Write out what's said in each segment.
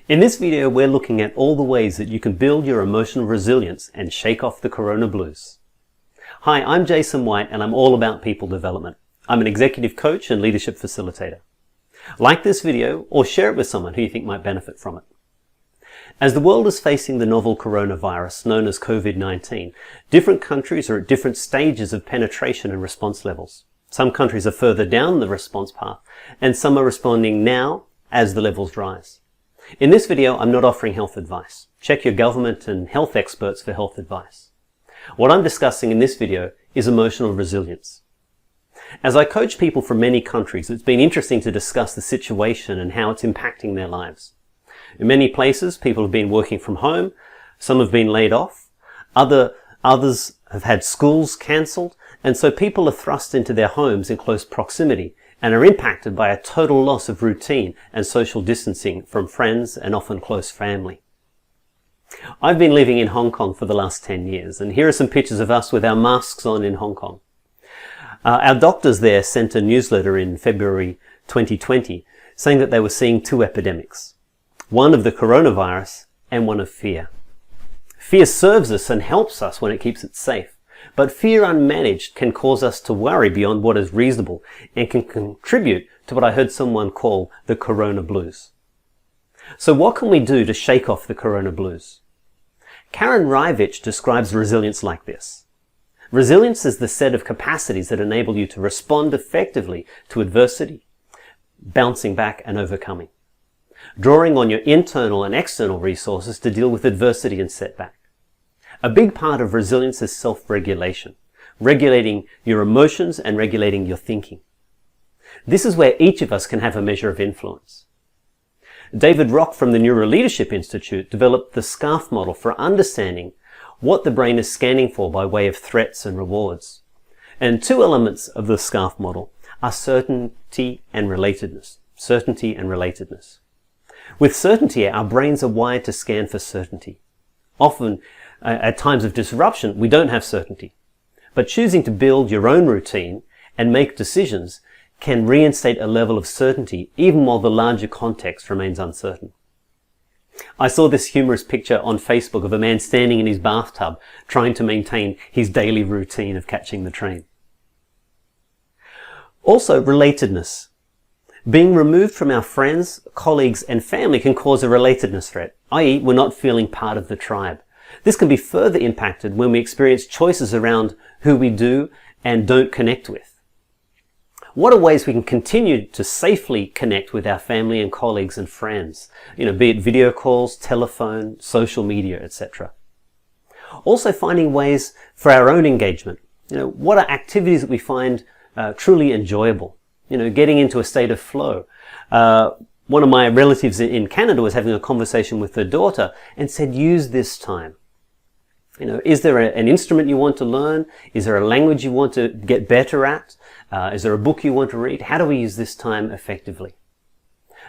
In this video, we're looking at all the ways that you can build your emotional resilience and shake off the corona blues. Hi, I'm Jason White and I'm all about people development. I'm an executive coach and leadership facilitator. Like this video or share it with someone who you think might benefit from it. As the world is facing the novel coronavirus known as COVID-19, different countries are at different stages of penetration and response levels. Some countries are further down the response path and some are responding now as the levels rise. In this video, I'm not offering health advice. Check your government and health experts for health advice. What I'm discussing in this video is emotional resilience. As I coach people from many countries, it's been interesting to discuss the situation and how it's impacting their lives. In many places, people have been working from home, some have been laid off, others have had schools cancelled, and so people are thrust into their homes in close proximity and are impacted by a total loss of routine and social distancing from friends and often close family. I've been living in Hong Kong for the last 10 years, and here are some pictures of us with our masks on in Hong Kong. Our doctors there sent a newsletter in February 2020 saying that they were seeing two epidemics, one of the coronavirus and one of fear. Fear serves us and helps us when it keeps us safe. But fear unmanaged can cause us to worry beyond what is reasonable and can contribute to what I heard someone call the corona blues. So what can we do to shake off the corona blues? Karen Reivich describes resilience like this. Resilience is the set of capacities that enable you to respond effectively to adversity, bouncing back and overcoming, drawing on your internal and external resources to deal with adversity and setback. A big part of resilience is self-regulation, regulating your emotions and regulating your thinking. This is where each of us can have a measure of influence. David Rock from the Neuroleadership Institute developed the SCARF model for understanding what the brain is scanning for by way of threats and rewards. And two elements of the SCARF model are certainty and relatedness. Certainty and relatedness. With certainty, our brains are wired to scan for certainty. Often, at times of disruption, we don't have certainty. But choosing to build your own routine and make decisions can reinstate a level of certainty even while the larger context remains uncertain. I saw this humorous picture on Facebook of a man standing in his bathtub trying to maintain his daily routine of catching the train. Also, relatedness. Being removed from our friends, colleagues and family can cause a relatedness threat, i.e. we're not feeling part of the tribe. This can be further impacted when we experience choices around who we do and don't connect with. What are ways we can continue to safely connect with our family and colleagues and friends? Be it video calls, telephone, social media, etc. Also finding ways for our own engagement. What are activities that we find truly enjoyable? Getting into a state of flow. One of my relatives in Canada was having a conversation with her daughter and said, use this time. Is there an instrument you want to learn? Is there a language you want to get better at? Is there a book you want to read? How do we use this time effectively?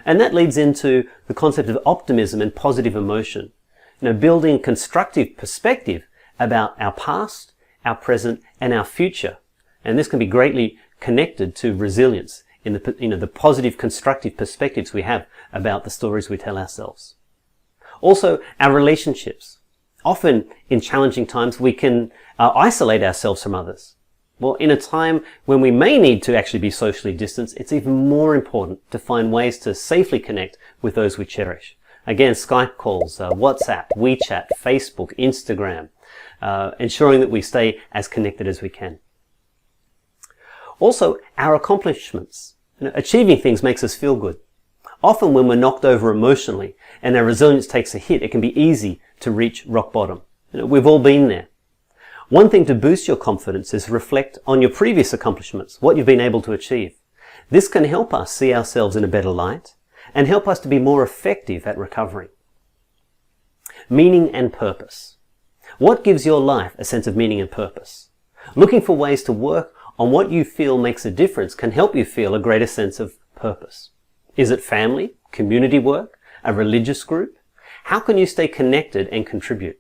And that leads into the concept of optimism and positive emotion. Building constructive perspective about our past, our present, and our future. And this can be greatly connected to resilience in the positive, constructive perspectives we have about the stories we tell ourselves. Also, our relationships. Often, in challenging times, we can isolate ourselves from others. Well, in a time when we may need to actually be socially distanced, it's even more important to find ways to safely connect with those we cherish. Again, Skype calls, WhatsApp, WeChat, Facebook, Instagram, ensuring that we stay as connected as we can. Also, our accomplishments. Achieving things makes us feel good. Often when we're knocked over emotionally and our resilience takes a hit, it can be easy to reach rock bottom. We've all been there. One thing to boost your confidence is reflect on your previous accomplishments, what you've been able to achieve. This can help us see ourselves in a better light and help us to be more effective at recovering. Meaning and purpose. What gives your life a sense of meaning and purpose? Looking for ways to work on what you feel makes a difference can help you feel a greater sense of purpose. Is it family, community work, a religious group? How can you stay connected and contribute?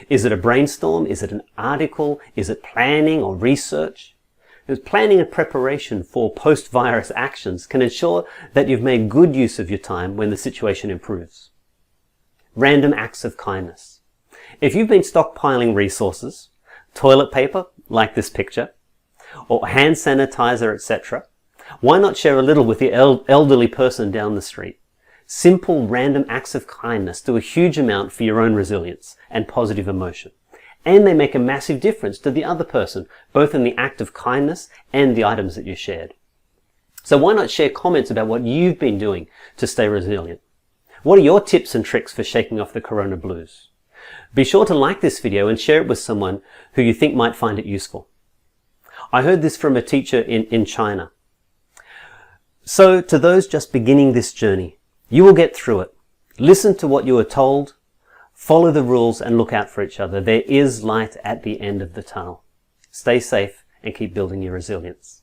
Is it a brainstorm? Is it an article? Is it planning or research? Because planning and preparation for post-virus actions can ensure that you've made good use of your time when the situation improves. Random acts of kindness. If you've been stockpiling resources, toilet paper, like this picture, or hand sanitizer, etc., why not share a little with the elderly person down the street? Simple random acts of kindness do a huge amount for your own resilience and positive emotion. And they make a massive difference to the other person, both in the act of kindness and the items that you shared. So why not share comments about what you've been doing to stay resilient? What are your tips and tricks for shaking off the corona blues? Be sure to like this video and share it with someone who you think might find it useful. I heard this from a teacher in China. So to those just beginning this journey, you will get through it. Listen to what you are told, follow the rules and look out for each other. There is light at the end of the tunnel. Stay safe and keep building your resilience.